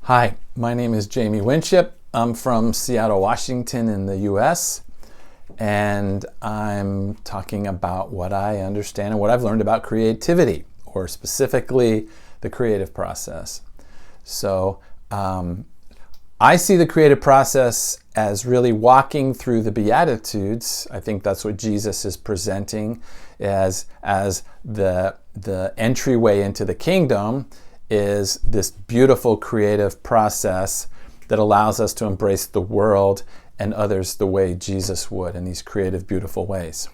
Hi, my name is Jamie Winship. I'm from Seattle, Washington in the US, and I'm talking about what I understand and what I've learned about creativity, or specifically the creative process. So I see the creative process as really walking through the Beatitudes. I think that's what Jesus is presenting as the entryway into the kingdom, is this beautiful creative process that allows us to embrace the world and others the way Jesus would, in these creative, beautiful ways.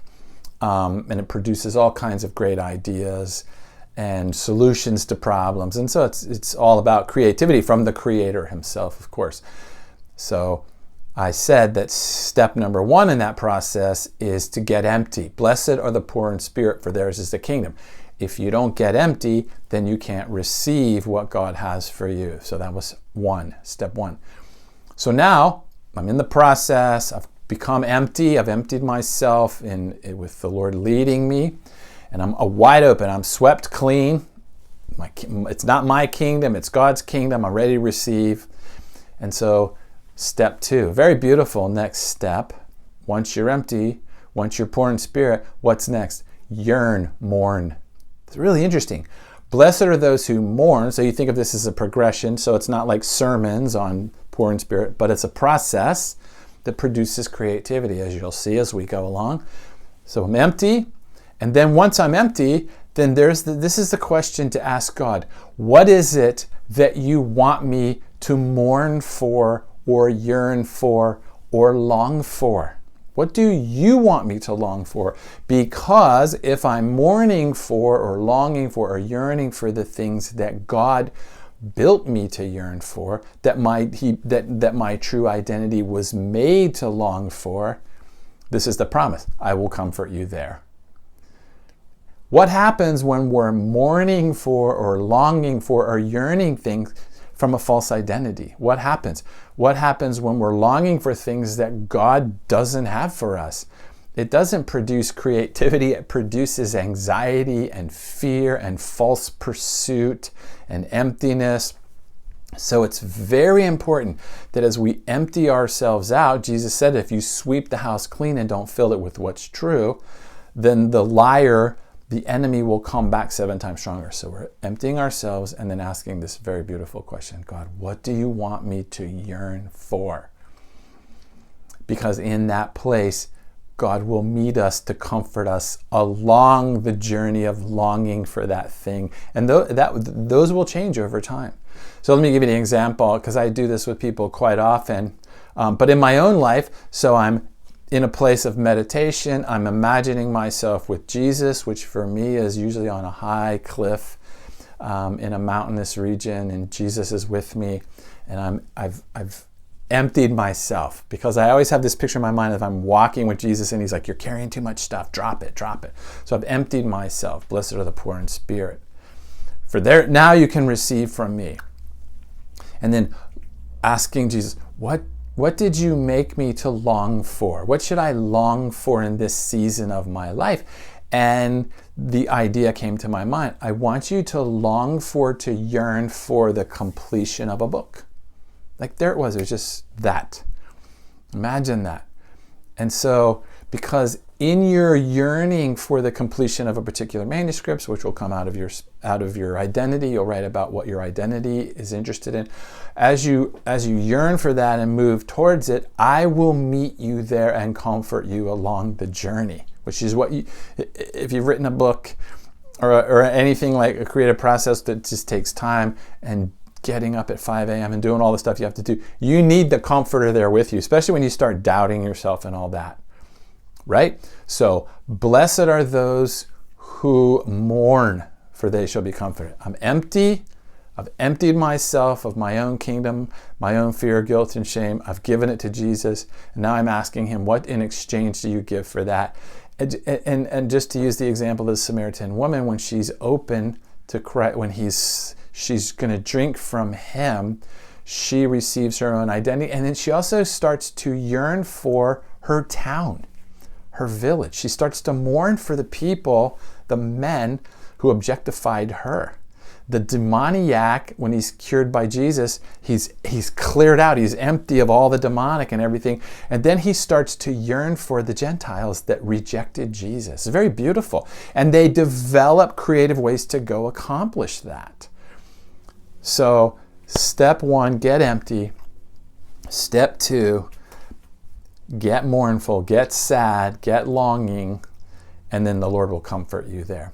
And it produces all kinds of great ideas and solutions to problems. And so it's all about creativity from the Creator himself, of course. So I said that step number one in that process is to get empty. Blessed are the poor in spirit, for theirs is the kingdom. If you don't get empty, then you can't receive what God has for you. So that was step one. So now I'm in the process. I've become empty. I've emptied myself with the Lord leading me. And I'm wide open. I'm swept clean. It's not my kingdom. It's God's kingdom. I'm ready to receive. And so step two, very beautiful next step. Once you're empty, once you're poor in spirit, what's next? Yearn, mourn. It's really interesting. Blessed are those who mourn. So you think of this as a progression. So it's not like sermons on poor in spirit, but it's a process that produces creativity, as you'll see as we go along. So I'm empty. And then once I'm empty, then this is the question to ask God. What is it that you want me to mourn for, or yearn for, or long for? What do you want me to long for? Because if I'm mourning for, or longing for, or yearning for the things that God built me to yearn for, that my true identity was made to long for, this is the promise. I will comfort you there. What happens when we're mourning for, or longing for, or yearning things from a false identity? What happens? What happens when we're longing for things that God doesn't have for us? It doesn't produce creativity. It produces anxiety and fear and false pursuit and emptiness. So it's very important that as we empty ourselves out, Jesus said, if you sweep the house clean and don't fill it with what's true, then the liar, the enemy, will come back 7 times stronger. So we're emptying ourselves and then asking this very beautiful question. God, what do you want me to yearn for? Because in that place, God will meet us to comfort us along the journey of longing for that thing. And those will change over time. So let me give you an example, because I do this with people quite often. But in my own life, so I'm in a place of meditation, I'm imagining myself with Jesus, which for me is usually on a high cliff in a mountainous region, and Jesus is with me, and I've emptied myself, because I always have this picture in my mind of I'm walking with Jesus and he's like, you're carrying too much stuff, drop it. So I've emptied myself. Blessed are the poor in spirit, for there now you can receive from me. And then asking Jesus, what did you make me to long for? What should I long for in this season of my life? And the idea came to my mind. I want you to long for, to yearn for the completion of a book. Like there it was just that. Imagine that. And so, because in your yearning for the completion of a particular manuscript, which will come out of your identity, you'll write about what your identity is interested in. As you yearn for that and move towards it, I will meet you there and comfort you along the journey, which is what if you've written a book or anything like a creative process that just takes time and getting up at 5 a.m. and doing all the stuff you have to do, you need the comforter there with you, especially when you start doubting yourself and all that. Right? So, blessed are those who mourn, for they shall be comforted. I'm empty. I've emptied myself of my own kingdom, my own fear, guilt, and shame. I've given it to Jesus. And now I'm asking him, what in exchange do you give for that? And just to use the example of the Samaritan woman, when she's open to Christ, when she's going to drink from him, she receives her own identity. And then she also starts to yearn for her town, her village. She starts to mourn for the people, the men who objectified her. The demoniac, when he's cured by Jesus, he's cleared out. He's empty of all the demonic and everything. And then he starts to yearn for the Gentiles that rejected Jesus. It's very beautiful. And they develop creative ways to go accomplish that. So step 1, get empty. Step 2, get mournful, get sad, get longing, and then the Lord will comfort you there.